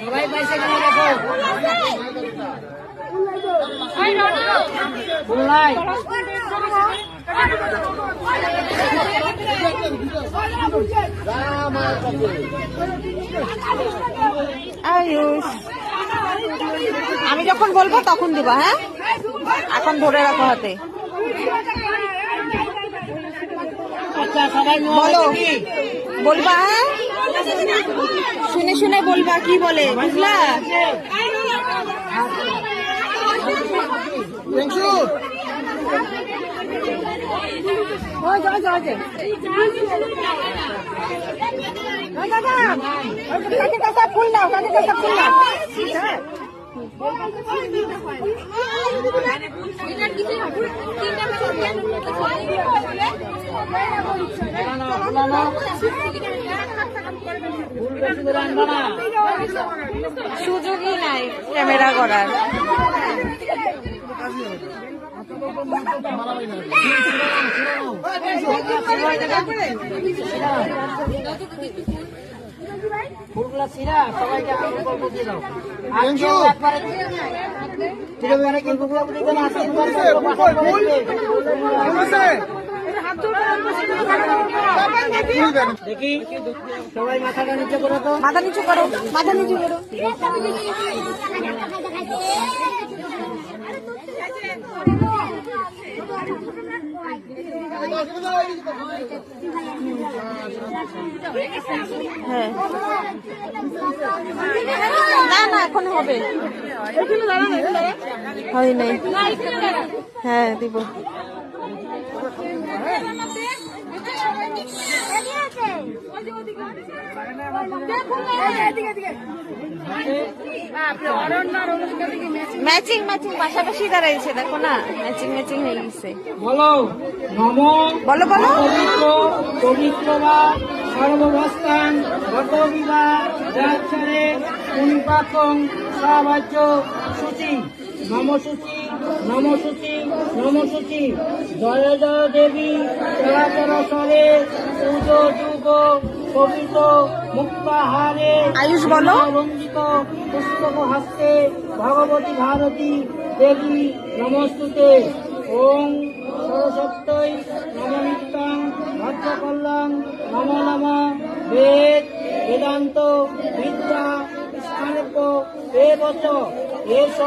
সবাই পাইছে কেন দেখো ফুল নাই আয়ুষ আমি যখন বলবো তখন দিবা, হ্যাঁ এখন ধরে রাখো হাতে। আচ্ছা সবাই বলো, বলবা, হ্যাঁ শুনে শুনে বলবা কি বলে, বুঝলা? ফুল দাও, ফুল দাও। সুযোগই নাই ক্যামেরা করার। ফুলগুলা ছিঁড়া সবাইকে গল্প দিয়ে দাও। দেখি সবাই মাথাটা নিচে করো তো, মাথা নিচু করো, মাথা নিচু করো। হ্যাঁ না না এখন হবে, হয় নাই। হ্যাঁ দিব। ম্যাচিং ম্যাচিং পাশাপাশি দাঁড়াইছে, দেখো না ম্যাচিং ম্যাচিং হয়ে গেছে। বলো নম, বলো বলো। পবিত্র পবিত্র বা সর্ববস্থান গতবিবা যাচ্ছরে পুনিপাকং সাবাজ্য সূচি নম সূচি নম সূচি নম সূচি জয় জয় দেবী চরাচর স্বরে পুজো যুগ পবিত্র মুক্তাহারে আয়ুষ বলো। রঞ্জিত পুস্তক হস্তে ভগবতী ভারতী দেবী নমস্তুতে। ওং সরস্বত্যই নম নিত্যং ভদ্রকল্যাণ নম নম বেদ বেদান্ত বিদ্যা স্থানক এ বচ এষ